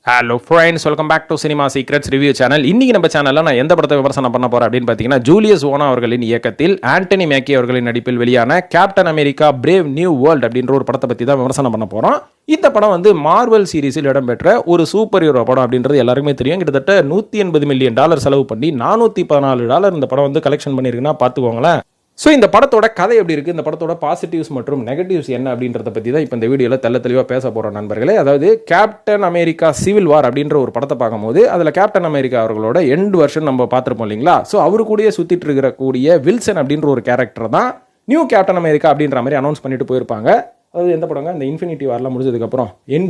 Hello friends, welcome back to cinema secrets review channel. இன்னைக்கு நம்ம சேனலில் நான் எந்த படத்தை விமர்சனம் பண்ண போகிறேன் அப்படின்னு பார்த்தீங்கன்னா, ஜூலியஸ் ஓனா அவர்களின் இயக்கத்தில் ஆண்டனி மேக்கி அவர்களின் நடிப்பில் வெளியான captain America brave new world அப்படின்ற ஒரு படத்தை பற்றி தான் விமர்சனம் பண்ண போகிறோம். இந்த படம் வந்து மார்வல் சீரிஸில் இடம்பெற்ற ஒரு சூப்பர் ஹீரோ படம் அப்படின்றது எல்லாருக்குமே தெரியும். கிட்டத்தட்ட $180 மில்லியன் செலவு பண்ணி $414 இந்த படம் வந்து கலெக்ஷன் பண்ணியிருக்குன்னா பார்த்துக்கோங்களேன். ஸோ இந்த படத்தோட கதை எப்படி இருக்குது, இந்த படத்தோட பாசிட்டிவ்ஸ் மற்றும் நெகட்டிவ்ஸ் என்ன அப்படின்றத பற்றி தான் இப்போ இந்த வீடியோவில் தெளிவாக பேச போகிறோம் நண்பர்களே. அதாவது கேப்டன் அமெரிக்கா சிவில் வார் அப்படின்ற ஒரு படத்தை பார்க்கும்போது அதில் கேப்டன் அமெரிக்கா அவர்களோட எண்ட் வெர்ஷன் நம்ம பார்த்துருப்போம் இல்லைங்களா. ஸோ அவரு கூடயே சுற்றிட்டு இருக்கக்கூடிய வில்சன் அப்படின்ற ஒரு கேரக்டர் தான் நியூ கேப்டன் அமெரிக்கா அப்படின்ற மாதிரி அனௌன்ஸ் பண்ணிட்டு போயிருப்பாங்க. அதாவது எந்த படங்க, இந்த இன்ஃபினிட்டி வார்லாம் முடிஞ்சதுக்கப்புறம் என்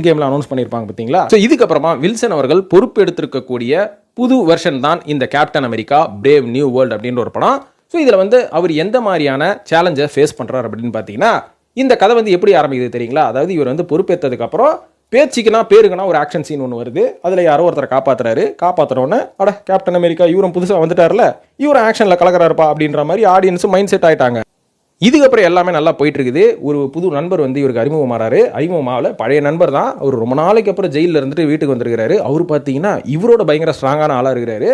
கேமில் அனௌன்ஸ் பண்ணியிருப்பாங்க பார்த்தீங்களா. ஸோ இதுக்கப்புறமா வில்சன் அவர்கள் பொறுப்பு எடுத்திருக்கக்கூடிய புது வெர்ஷன் தான் இந்த captain America brave new world அப்படின்ற ஒரு படம். ஸோ இதில் வந்து அவர் எந்த மாதிரியான சேலஞ்சை ஃபேஸ் பண்ணுறாரு அப்படின்னு பார்த்தீங்கன்னா, இந்த கதை வந்து எப்படி ஆரம்பிக்குது தெரியுங்களா. அதாவது இவர் வந்து பொறுப்பேற்றதுக்கப்புறம் பேருக்குன்னா ஒரு ஆக்ஷன் சீன் ஒன்று வருது. அதில் யாரோ ஒருத்தரை காப்பாற்றுறோன்னு கேப்டன் அமெரிக்கா இவரும் புதுசாக வந்துட்டார்ல, இவரும் ஆக்ஷனில் கலக்கிறாருப்பா அப்படின்ற மாதிரி ஆடியன்ஸும் மைண்ட் செட் ஆகிட்டாங்க. இதுக்கப்புறம் எல்லாமே நல்லா போயிட்டு இருக்குது. ஒரு புது நண்பர் வந்து இவருக்கு அறிமுகமாகல பழைய நண்பர் தான். அவர் ரொம்ப நாளைக்கு அப்புறம் ஜெயிலில் இருந்துட்டு வீட்டுக்கு வந்திருக்கிறாரு. அவர் பார்த்தீங்கன்னா இவரோட பயங்கர ஸ்ட்ராங்கான ஆளாக இருக்கிறாரு.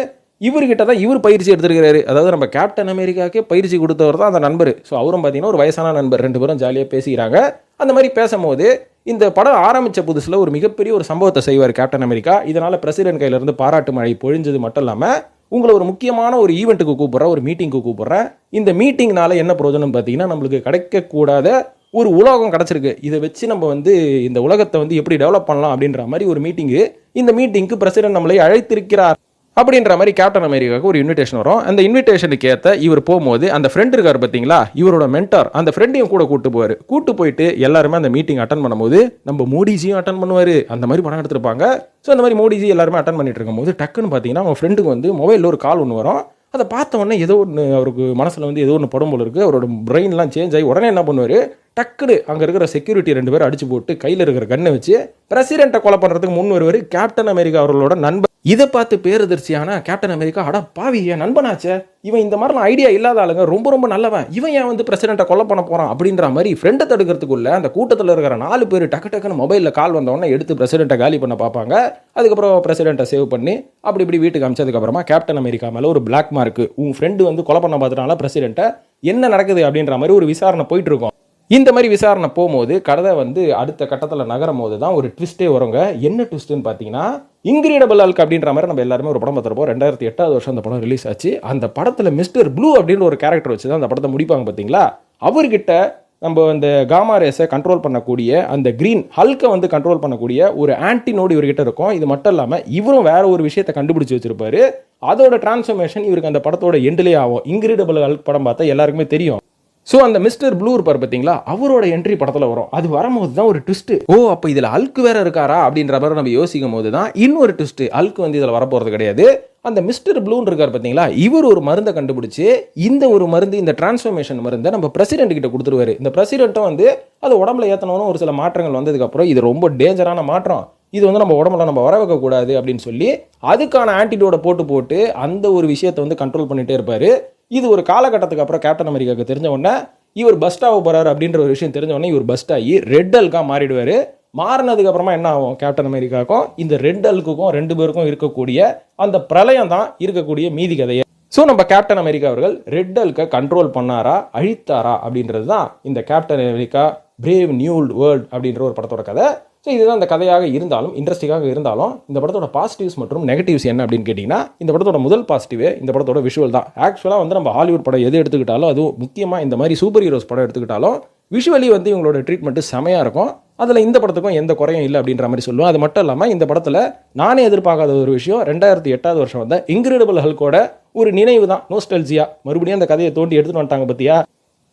இவர்கிட்ட தான் இவர் பயிற்சி எடுத்துருக்கிறாரு. அதாவது நம்ம கேப்டன் அமெரிக்காவுக்கே பயிற்சி கொடுத்தவர் தான் அந்த நண்பர். ஸோ அவரும் பார்த்தீங்கன்னா ஒரு வயசான நண்பர், ரெண்டு பேரும் ஜாலியாக பேசிக்கிறாங்க. அந்த மாதிரி பேசும்போது இந்த படம் ஆரம்பித்த புதுசில் ஒரு மிகப்பெரிய ஒரு சம்பவத்தை செய்வார் கேப்டன் அமெரிக்கா. இதனால் பிரசிடென்ட் கையிலிருந்து பாராட்டு மழை பொழிஞ்சது மட்டும் இல்லாமல், உங்களை ஒரு முக்கியமான ஒரு ஈவெண்ட்டுக்கு கூப்பிட்றேன், ஒரு மீட்டிங்க்கு கூப்பிட்றேன். இந்த மீட்டிங்னால என்ன பிரயோஜனம் பார்த்தீங்கன்னா, நம்மளுக்கு கிடைக்கக்கூடாத ஒரு உலகம் கிடச்சிருக்கு. இதை வச்சு நம்ம வந்து இந்த உலகத்தை வந்து எப்படி டெவலப் பண்ணலாம் அப்படின்ற மாதிரி ஒரு மீட்டிங்கு. இந்த மீட்டிங்க்கு பிரசிடென்ட் நம்மளை அழைத்திருக்கிறார் அப்படின்ற மாதிரி கேப்டன் அமெரிக்காவுக்கு ஒரு இன்விடேஷன் வரும். அந்த இன்விடேஷனுக்கு ஏற்ற இவர் போகும்போது அந்த ஃப்ரெண்ட் இருக்கார் பார்த்தீங்களா, இவரோட மென்டார், அந்த ஃப்ரெண்டையும் கூட கூட்டு போயிட்டு எல்லாருமே அந்த மீட்டிங் அட்டன் பண்ணும்போது நம்ம மோடிஜியும் அட்டன் பண்ணுவார். அந்த மாதிரி படம் எடுத்திருப்பாங்க. ஸோ அந்த மாதிரி மோடிஜி எல்லாருமே அட்டன் பண்ணிட்டு இருக்கும்போது டக்குன்னு பார்த்தீங்கன்னா அவங்க ஃப்ரெண்டுக்கு வந்து மொபைலில் ஒரு கால் ஒன்று வரும். அதை பார்த்த உடனே ஏதோ ஒன்று அவருக்கு மனசில் வந்து ஏதோ ஒன்று படம் போல இருக்குது. அவரோட பிரெயின்லாம் சேஞ்ச் ஆகி உடனே என்ன பண்ணுவார், டக்குன்னு அங்கே இருக்கிற செக்யூரிட்டி 2 பேரும் அடிச்சு போட்டு கையில் இருக்கிற கண்ணை வச்சு பிரசிடென்ட்டை கொலை பண்ணுறதுக்கு முன் வருவார் கேப்டன் அமெரிக்கா அவர்களோட நண்பர். இதை பார்த்து பேரதிர்ச்சியான கேப்டன் அமெரிக்கா, பாவி என் நண்பனாச்சே, இவன் இந்த மாதிரிலாம் ஐடியா இல்லாத ஆளுங்க, ரொம்ப நல்லவன், இவன் ஏன் வந்து பிரசிடென்ட்டை கொலை பண்ண போகிறான் அப்படின்ற மாதிரி ஃப்ரெண்டை தடுக்கிறதுக்குள்ள அந்த கூட்டத்தில் இருக்கிற 4 பேர் டக்குன்னு மொபைலில் கால் வந்தவொடனே எடுத்து பிரசிடென்ட்டை காலி பண்ண பார்ப்பாங்க. அதுக்கப்புறம் பிரசிடென்ட்டை சேவ் பண்ணி இப்படி வீட்டுக்கு அமிச்சதுக்கப்புறமா கேப்டன் அமெரிக்கா மேலே ஒரு பிளாக் மார்க்கு, உன் ஃப்ரெண்டு வந்து கொலை பண்ண பார்த்துட்டால பிரசிடென்ட்டை, என்ன நடக்குது அப்படின்ற மாதிரி ஒரு விசாரணை போயிட்டு இருக்கும். இந்த மாதிரி விசாரணை போகும்போது கதை வந்து அடுத்த கட்டத்தில் நகரும் போது தான் ஒரு ட்விஸ்ட்டே வருங்க. என்ன ட்விஸ்ட்டுன்னு பார்த்தீங்கன்னா, இன்கிரீடபிள் ஹல்க் அப்படின்ற மாதிரி நம்ம எல்லாருமே ஒரு படம் பார்த்துருப்போம். 2008 அந்த படம் ரிலீஸ் ஆச்சு. அந்த படத்தில் மிஸ்டர் ப்ளூ அப்படின்ற ஒரு கேரக்டர் வச்சு தான் அந்த படத்தை முடிப்பாங்க பார்த்தீங்களா. அவர்கிட்ட நம்ம அந்த காமா ரேஸை கண்ட்ரோல் பண்ணக்கூடிய அந்த கிரீன் ஹல்கை வந்து கண்ட்ரோல் பண்ணக்கூடிய ஒரு ஆன்டினோடு இவர்கிட்ட இருக்கும். இது மட்டும் இல்லாமல் இவரும் வேற ஒரு விஷயத்தை கண்டுபிடிச்சி வச்சிருப்பாரு. அதோட டிரான்ஸ்ஃபர்மேஷன் இவருக்கு அந்த படத்தோட எண்ட்லேயே ஆகும். இன்கிரீடபிள் ஹல்க் படம் பார்த்தா எல்லாருக்குமே தெரியும். ஸோ அந்த மிஸ்டர் ப்ளூ இருப்பார் பார்த்தீங்களா, அவரோட என்ட்ரி படத்தில் வரும். அது வரும்போது தான் ஒரு ட்விஸ்ட். அப்போ இதில் ஹல்க் வேற இருக்காரா அப்படின்ற மாதிரி நம்ம யோசிக்கும் போது தான் இன்னொரு ட்விஸ்ட். ஹல்க் வந்து இதில் வரப்போகிறது கிடையாது. அந்த மிஸ்டர் ப்ளூன்னு இருக்கார் பார்த்தீங்களா, இவர் ஒரு மருந்தை கண்டுபிடிச்சு இந்த ஒரு மருந்து, இந்த டிரான்ஸ்ஃபர்மேஷன் மருந்தை நம்ம பிரசிடென்ட் கிட்ட கொடுத்துருவாரு. இந்த பிரசிடென்ட்டும் வந்து அது உடம்புல ஏற்றணும்னு ஒரு சில மாற்றங்கள் வந்ததுக்கப்புறம் இது ரொம்ப டேஞ்சரான மாற்றம், இது வந்து நம்ம உடம்புல நம்ம வர வைக்கக்கூடாது அப்படின்னு சொல்லி அதுக்கான ஆன்டிடோட போட்டு அந்த ஒரு விஷயத்தை வந்து கண்ட்ரோல் பண்ணிட்டே இருப்பார். இது ஒரு காலகட்டத்துக்கு அப்புறம் கேப்டன் அமெரிக்காவுக்கு தெரிஞ்ச உடனே இவர் பஸ்ட் ஆக போறாரு அப்படின்ற ஒரு விஷயம் தெரிஞ்ச உடனே இவர் பஸ்ட் ஆகி ரெட் ஹல்கா மாறிடுவார். மாறினதுக்கு அப்புறமா என்ன ஆகும், கேப்டன் அமெரிக்காவுக்கும் இந்த ரெட் ஹல்க்குக்கும் 2 பேருக்கும் இருக்கக்கூடிய அந்த பிரளயம் தான் இருக்கக்கூடிய மீதி கதையை. ஸோ நம்ம கேப்டன் அமெரிக்கா அவர்கள் ரெட் ஹல்கை கண்ட்ரோல் பண்ணாரா அழித்தாரா அப்படின்றது தான் இந்த captain America brave new world அப்படின்ற ஒரு படத்தோட கதை. ஸோ இதுதான் இந்த கதையாக இருந்தாலும், இன்ட்ரெஸ்டிங்காக இருந்தாலும், இந்த படத்தோட பாசிட்டிவ்ஸ் மற்றும் நெகட்டிவ்ஸ் என்ன அப்படின்னு கேட்டிங்கன்னா, இந்த படத்தோட முதல் பாசிட்டிவே இந்த படத்தோட விஷுவல் தான். ஆக்சுவலாக வந்து நம்ம ஹாலிவுட் படம் எது எடுத்துக்கிட்டாலும், அதுவும் முக்கியமாக இந்த மாதிரி சூப்பர் ஹீரோஸ் படம் எடுத்துக்கிட்டாலும் விஷுவலி வந்து இவங்களோட ட்ரீட்மெண்ட்டு செமையாக இருக்கும். அதில் இந்த படத்துக்கும் எந்த குறையும் இல்லை அப்படின்ற மாதிரி சொல்லுவோம். அது மட்டும் இல்லாமல் இந்த படத்தில் நானே எதிர்பார்க்காத ஒரு விஷயம், 2008 வந்த இன்கிரெடிபிள் ஹல்கோட ஒரு நினைவு தான், நோஸ்டல்ஜியா. மறுபடியும் அந்த கதையை தோண்டி எடுத்துகிட்டு வந்துட்டாங்க பற்றியா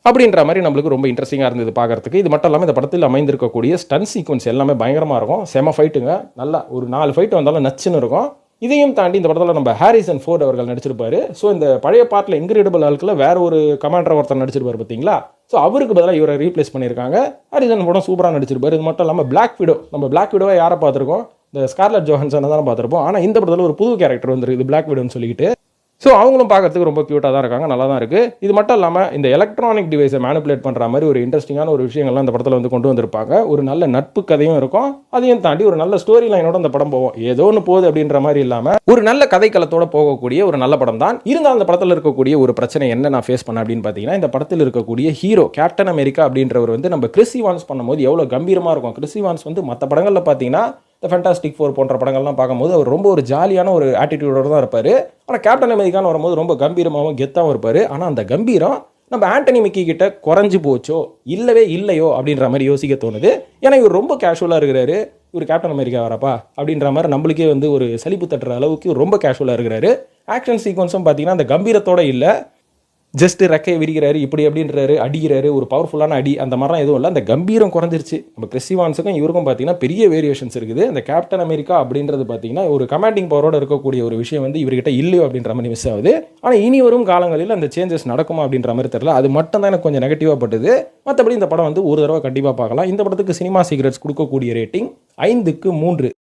அப்படின்ற மாதிரி நம்மளுக்கு ரொம்ப இன்ட்ரெஸ்டிங்காக இருந்தது பார்க்கறதுக்கு. இது மட்டும் இல்லாமல் இந்த படத்தில் அமைந்திருக்கக்கூடிய ஸ்டன் சீக்வன்ஸ் எல்லாமே பயங்கரமாக இருக்கும். செம ஃபைட்டுங்க, நல்லா ஒரு 4 ஃபைட்டு வந்தாலும் நச்சுன்னு இருக்கும். இதையும் தாண்டி இந்த படத்தில் நம்ம ஹாரிசன் ஃபோர்ட் அவர்கள் நடிச்சிருப்பாரு. ஸோ இந்த பழைய பாட்டில் இன்கிரெடிபிள் ஹல்கில் வேற ஒரு கமாண்டர் ஒருத்தர் நடிச்சிருப்பாரு பார்த்தீங்களா. ஸோ அவருக்கு பதிலாக இவரை ரீப்ளேஸ் பண்ணியிருக்காங்க. ஹாரிசன் படம் சூப்பராக நடிச்சிருப்பாரு. இது மட்டும் இல்லாமல் பிளாக் விடோ, நம்ம பிளாக் விடோவை யாரை பார்த்துருக்கோம், இந்த ஸ்கார்லெட் ஜோஹன்சன் தான் பார்த்துருப்போம். ஆனால் இந்த படத்தில் ஒரு புது கேரக்டர் வந்துருக்கு, இது பிளாக் விடோன்னு சொல்லிக்கிட்டு. ஸோ அவங்களும் பார்க்கறதுக்கு ரொம்ப க்யூட்டாக தான் இருக்காங்க, நல்லா தான் இருக்குது. இது மட்டும் இல்லாமல் இந்த எலக்ட்ரானிக் டிவைஸை மேனிப்புலேட் பண்ணுற மாதிரி ஒரு இன்ட்ரெஸ்டிங்கான ஒரு விஷயங்கள்லாம் இந்த படத்தில் வந்து கொண்டு வந்திருப்பாங்க. ஒரு நல்ல நட்பு கதையும் இருக்கும், அதையும் தாண்டி ஒரு நல்ல ஸ்டோரி லைனோட அந்த படம் போவோம். ஏதோ ஒன்று போகுது அப்படின்ற மாதிரி இல்லாமல் ஒரு நல்ல கதைக்களத்தோட போகக்கூடிய ஒரு நல்ல படம் தான். இருந்தாலும் அந்த படத்தில் இருக்கக்கூடிய ஒரு பிரச்சனை என்ன நான் ஃபேஸ் பண்ணேன் அப்படின்னு பார்த்தீங்கன்னா, இந்த படத்தில் இருக்கக்கூடிய ஹீரோ கேப்டன் அமெரிக்கா அப்படின்றவர் வந்து நம்ம கிறிஸ் ஈவான்ஸ் பண்ணும்போது எவ்வளோ கம்பீரமாக இருக்கும். கிறிஸ் ஈவான்ஸ் வந்து மற்ற படங்களில் பார்த்தீங்கன்னா இந்த ஃபேண்டாஸ்டிக் ஃபோர் போன்ற படங்கள்லாம் பார்க்கும்போது அவர் ரொம்ப ஒரு ஜாலியான ஒரு ஆட்டிடியூடோடு தான் இருப்பார். ஆனால் கேப்டன் அமெரிக்கான்னு வரும்போது ரொம்ப கம்பீரமாகவும் கெத்தாகவும் இருப்பார். ஆனால் அந்த கம்பீரம் நம்ம ஆண்டனி மெக்கி கிட்ட குறைஞ்சு போச்சோ இல்லவே இல்லையோ அப்படின்ற மாதிரி யோசிக்க தோணுது. ஏன்னா இவர் ரொம்ப கேஷுவலாக இருக்கிறாரு. இவர் கேப்டன் அமெரிக்கா வரப்பா அப்படின்ற மாதிரி நம்மளுக்கே வந்து ஒரு சலிப்பு தட்டுற அளவுக்கு ரொம்ப கேஷுவலாக இருக்கிறாரு. ஆக்ஷன் சீக்வன்ஸும் பார்த்தீங்கன்னா அந்த கம்பீரத்தோட இல்லை, ஜஸ்ட் ரெக்கையை விரிக்கிறாரு இப்படி அப்படின்றாரு, அடிக்கிறாரு, ஒரு பவர்ஃபுல்லான அடி அந்த மாதிரிலாம் எதுவும் இல்லை. அந்த கம்பீரம் குறைஞ்சிருச்சு. நம்ம கிறிஸ் ஈவான்ஸுக்கும் இவருக்கும் பார்த்தீங்கன்னா பெரிய வேரியேஷன்ஸ் இருக்குது. அந்த கேப்டன் அமெரிக்கா அப்படின்றது பார்த்தீங்கன்னா ஒரு கமாண்டிங் பவரோட இருக்கக்கூடிய ஒரு விஷயம் வந்து இவர்கிட்ட இல்லையோ அப்படின்ற மாதிரி மிஸ் ஆகுது. ஆனால் இனி வரும் காலங்களில் அந்த சேஞ்சஸ் நடக்குமா அப்படின்ற மாதிரி தெரியல. அது மட்டும் தான் எனக்கு கொஞ்சம் நெகட்டிவாக பட்டுது. மற்றபடி இந்த படம் வந்து ஒரு தடவை கண்டிப்பாக பார்க்கலாம். இந்த படத்துக்கு சினிமா சீக்ரெட்ஸ் கொடுக்கக்கூடிய ரேட்டிங் 5க்கு 3.